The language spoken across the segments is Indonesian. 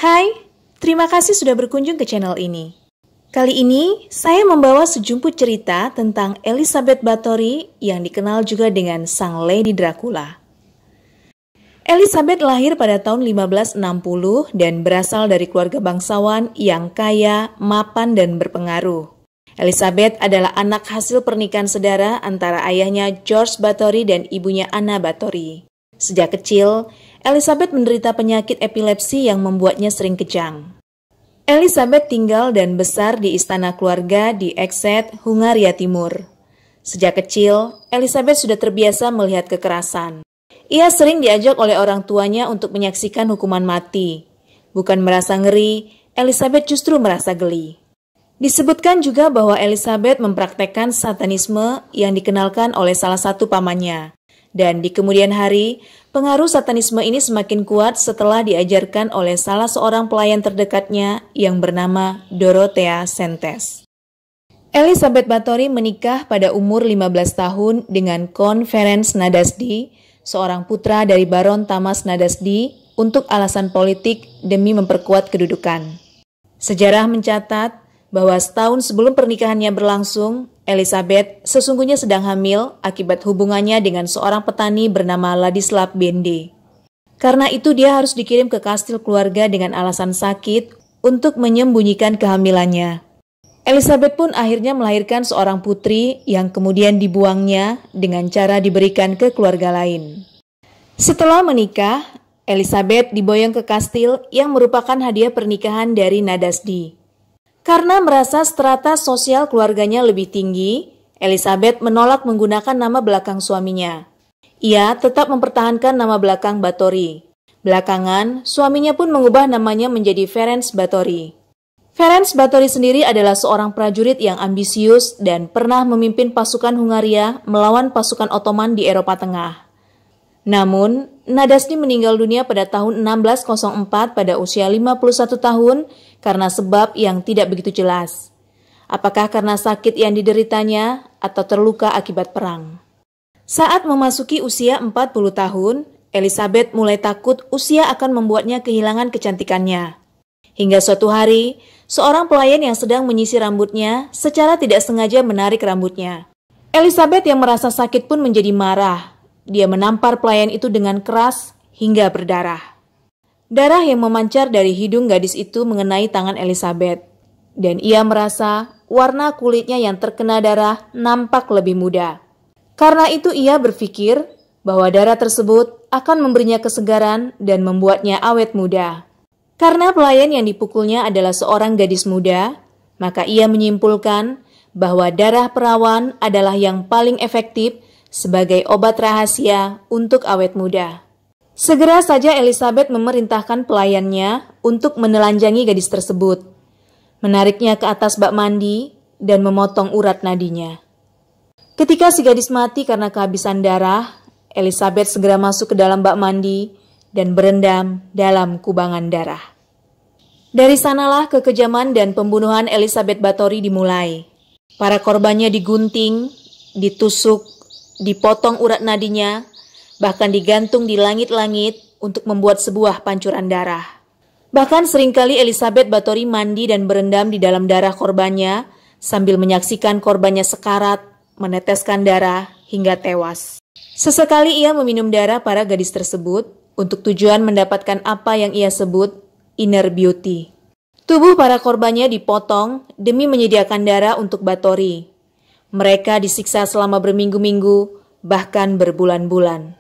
Hai, terima kasih sudah berkunjung ke channel ini. Kali ini, saya membawa sejumput cerita tentang Elizabeth Bathory yang dikenal juga dengan Sang Lady Dracula. Elizabeth lahir pada tahun 1560 dan berasal dari keluarga bangsawan yang kaya, mapan, dan berpengaruh. Elizabeth adalah anak hasil pernikahan sedara antara ayahnya George Bathory dan ibunya Anna Bathory. Sejak kecil, Elizabeth menderita penyakit epilepsi yang membuatnya sering kejang. Elizabeth tinggal dan besar di istana keluarga di Exeter, Hungaria Timur. Sejak kecil, Elizabeth sudah terbiasa melihat kekerasan. Ia sering diajak oleh orang tuanya untuk menyaksikan hukuman mati. Bukan merasa ngeri, Elizabeth justru merasa geli. Disebutkan juga bahwa Elizabeth mempraktekkan satanisme yang dikenalkan oleh salah satu pamannya. Dan di kemudian hari, pengaruh satanisme ini semakin kuat setelah diajarkan oleh salah seorang pelayan terdekatnya yang bernama Dorothea Sentes. Elizabeth Bathory menikah pada umur 15 tahun dengan Count Ferenc Nadasdy, seorang putra dari Baron Tamas Nadasdy, untuk alasan politik demi memperkuat kedudukan. Sejarah mencatat bahwa setahun sebelum pernikahannya berlangsung, Elizabeth sesungguhnya sedang hamil akibat hubungannya dengan seorang petani bernama Ladislav Bende. Karena itu dia harus dikirim ke kastil keluarga dengan alasan sakit untuk menyembunyikan kehamilannya. Elizabeth pun akhirnya melahirkan seorang putri yang kemudian dibuangnya dengan cara diberikan ke keluarga lain. Setelah menikah, Elizabeth diboyong ke kastil yang merupakan hadiah pernikahan dari Nadasdy. Karena merasa strata sosial keluarganya lebih tinggi, Elizabeth menolak menggunakan nama belakang suaminya. Ia tetap mempertahankan nama belakang Bathory. Belakangan, suaminya pun mengubah namanya menjadi Ferenc Bathory. Ferenc Bathory sendiri adalah seorang prajurit yang ambisius dan pernah memimpin pasukan Hungaria melawan pasukan Ottoman di Eropa Tengah. Namun, Nadasdy meninggal dunia pada tahun 1604 pada usia 51 tahun karena sebab yang tidak begitu jelas. Apakah karena sakit yang dideritanya atau terluka akibat perang? Saat memasuki usia 40 tahun, Elizabeth mulai takut usia akan membuatnya kehilangan kecantikannya. Hingga suatu hari, seorang pelayan yang sedang menyisir rambutnya secara tidak sengaja menarik rambutnya. Elizabeth yang merasa sakit pun menjadi marah. Dia menampar pelayan itu dengan keras hingga berdarah. Darah yang memancar dari hidung gadis itu mengenai tangan Elizabeth. Dan ia merasa warna kulitnya yang terkena darah nampak lebih muda. Karena itu ia berpikir bahwa darah tersebut akan memberinya kesegaran dan membuatnya awet muda. Karena pelayan yang dipukulnya adalah seorang gadis muda, maka ia menyimpulkan bahwa darah perawan adalah yang paling efektif sebagai obat rahasia untuk awet muda. Segera saja Elizabeth memerintahkan pelayannya untuk menelanjangi gadis tersebut, menariknya ke atas bak mandi, dan memotong urat nadinya. Ketika si gadis mati karena kehabisan darah, Elizabeth segera masuk ke dalam bak mandi dan berendam dalam kubangan darah. Dari sanalah kekejaman dan pembunuhan Elizabeth Bathory dimulai. Para korbannya digunting, ditusuk, dipotong urat nadinya, bahkan digantung di langit-langit untuk membuat sebuah pancuran darah. Bahkan seringkali Elizabeth Bathory mandi dan berendam di dalam darah korbannya sambil menyaksikan korbannya sekarat, meneteskan darah hingga tewas. Sesekali ia meminum darah para gadis tersebut untuk tujuan mendapatkan apa yang ia sebut inner beauty. Tubuh para korbannya dipotong demi menyediakan darah untuk Bathory. Mereka disiksa selama berminggu-minggu, bahkan berbulan-bulan.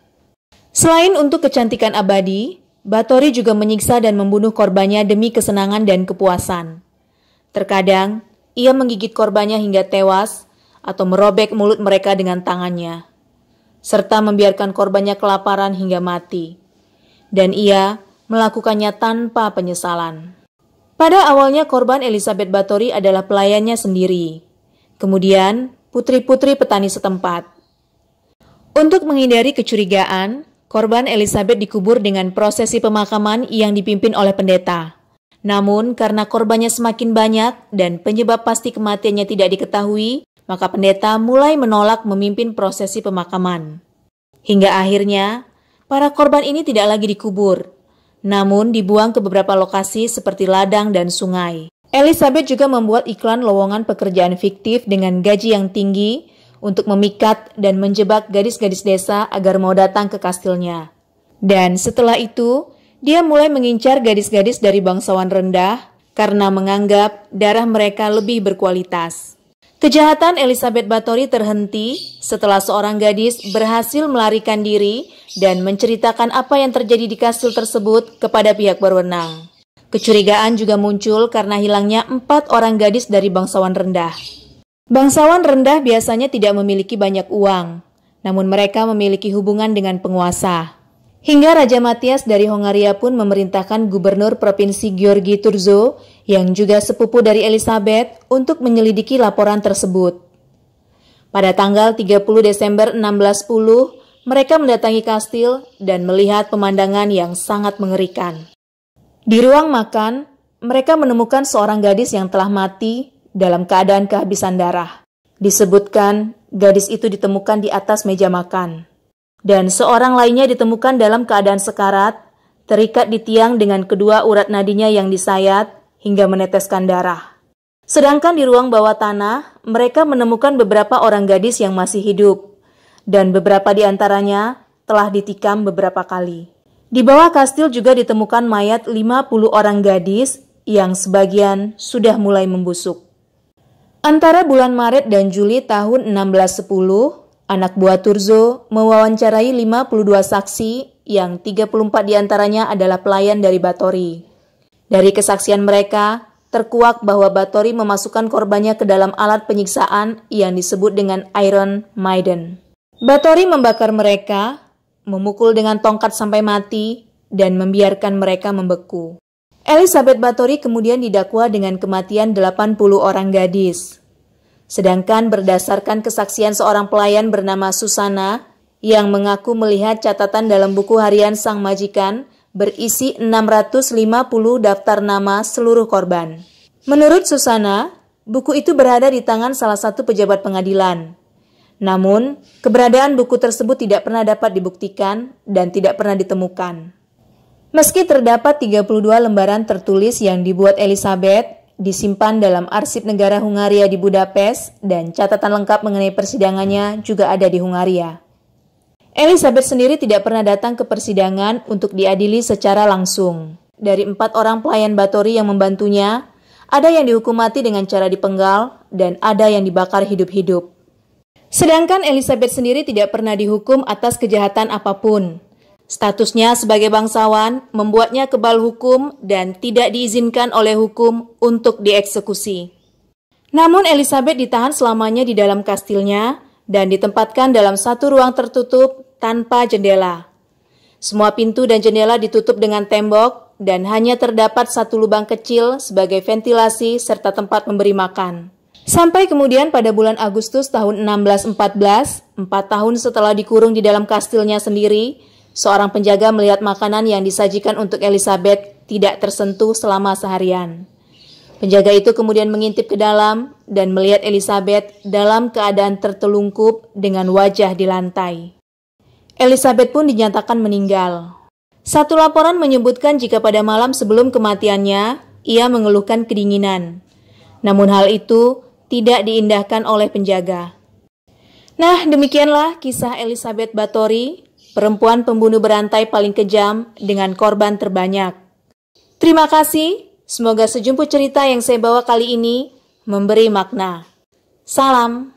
Selain untuk kecantikan abadi, Bathory juga menyiksa dan membunuh korbannya demi kesenangan dan kepuasan. Terkadang, ia menggigit korbannya hingga tewas atau merobek mulut mereka dengan tangannya, serta membiarkan korbannya kelaparan hingga mati. Dan ia melakukannya tanpa penyesalan. Pada awalnya korban Elizabeth Bathory adalah pelayannya sendiri. Kemudian, putri-putri petani setempat. Untuk menghindari kecurigaan, korban Elizabeth dikubur dengan prosesi pemakaman yang dipimpin oleh pendeta. Namun, karena korbannya semakin banyak dan penyebab pasti kematiannya tidak diketahui, maka pendeta mulai menolak memimpin prosesi pemakaman. Hingga akhirnya, para korban ini tidak lagi dikubur, namun dibuang ke beberapa lokasi seperti ladang dan sungai. Elizabeth juga membuat iklan lowongan pekerjaan fiktif dengan gaji yang tinggi untuk memikat dan menjebak gadis-gadis desa agar mau datang ke kastilnya. Dan setelah itu, dia mulai mengincar gadis-gadis dari bangsawan rendah karena menganggap darah mereka lebih berkualitas. Kejahatan Elizabeth Bathory terhenti setelah seorang gadis berhasil melarikan diri dan menceritakan apa yang terjadi di kastil tersebut kepada pihak berwenang. Kecurigaan juga muncul karena hilangnya 4 orang gadis dari bangsawan rendah. Bangsawan rendah biasanya tidak memiliki banyak uang, namun mereka memiliki hubungan dengan penguasa. Hingga Raja Matthias dari Hongaria pun memerintahkan gubernur provinsi Gheorghe Turzo yang juga sepupu dari Elizabeth untuk menyelidiki laporan tersebut. Pada tanggal 30 Desember 1610, mereka mendatangi kastil dan melihat pemandangan yang sangat mengerikan. Di ruang makan, mereka menemukan seorang gadis yang telah mati dalam keadaan kehabisan darah. Disebutkan, gadis itu ditemukan di atas meja makan. Dan seorang lainnya ditemukan dalam keadaan sekarat, terikat di tiang dengan kedua urat nadinya yang disayat hingga meneteskan darah. Sedangkan di ruang bawah tanah, mereka menemukan beberapa orang gadis yang masih hidup, dan beberapa di antaranya telah ditikam beberapa kali. Di bawah kastil juga ditemukan mayat 50 orang gadis yang sebagian sudah mulai membusuk. Antara bulan Maret dan Juli tahun 1610, anak buah Turzo mewawancarai 52 saksi yang 34 diantaranya adalah pelayan dari Bathory. Dari kesaksian mereka, terkuak bahwa Bathory memasukkan korbannya ke dalam alat penyiksaan yang disebut dengan Iron Maiden. Bathory membakar mereka, memukul dengan tongkat sampai mati, dan membiarkan mereka membeku. Elizabeth Bathory kemudian didakwa dengan kematian 80 orang gadis. Sedangkan berdasarkan kesaksian seorang pelayan bernama Susana yang mengaku melihat catatan dalam buku harian sang majikan berisi 650 daftar nama seluruh korban. Menurut Susana, buku itu berada di tangan salah satu pejabat pengadilan. Namun, keberadaan buku tersebut tidak pernah dapat dibuktikan dan tidak pernah ditemukan. Meski terdapat 32 lembaran tertulis yang dibuat Elizabeth, disimpan dalam arsip negara Hungaria di Budapest dan catatan lengkap mengenai persidangannya juga ada di Hungaria. Elizabeth sendiri tidak pernah datang ke persidangan untuk diadili secara langsung. Dari 4 orang pelayan Bathory yang membantunya, ada yang dihukum mati dengan cara dipenggal dan ada yang dibakar hidup-hidup. Sedangkan Elizabeth sendiri tidak pernah dihukum atas kejahatan apapun. Statusnya sebagai bangsawan membuatnya kebal hukum dan tidak diizinkan oleh hukum untuk dieksekusi. Namun Elizabeth ditahan selamanya di dalam kastilnya dan ditempatkan dalam satu ruang tertutup tanpa jendela. Semua pintu dan jendela ditutup dengan tembok dan hanya terdapat satu lubang kecil sebagai ventilasi serta tempat memberi makan. Sampai kemudian pada bulan Agustus tahun 1614, 4 tahun setelah dikurung di dalam kastilnya sendiri, seorang penjaga melihat makanan yang disajikan untuk Elizabeth tidak tersentuh selama seharian. Penjaga itu kemudian mengintip ke dalam dan melihat Elizabeth dalam keadaan tertelungkup dengan wajah di lantai. Elizabeth pun dinyatakan meninggal. Satu laporan menyebutkan jika pada malam sebelum kematiannya, ia mengeluhkan kedinginan. Namun hal itu tidak diindahkan oleh penjaga. Nah, demikianlah kisah Elizabeth Bathory, perempuan pembunuh berantai paling kejam dengan korban terbanyak. Terima kasih, semoga sejumput cerita yang saya bawa kali ini memberi makna. Salam.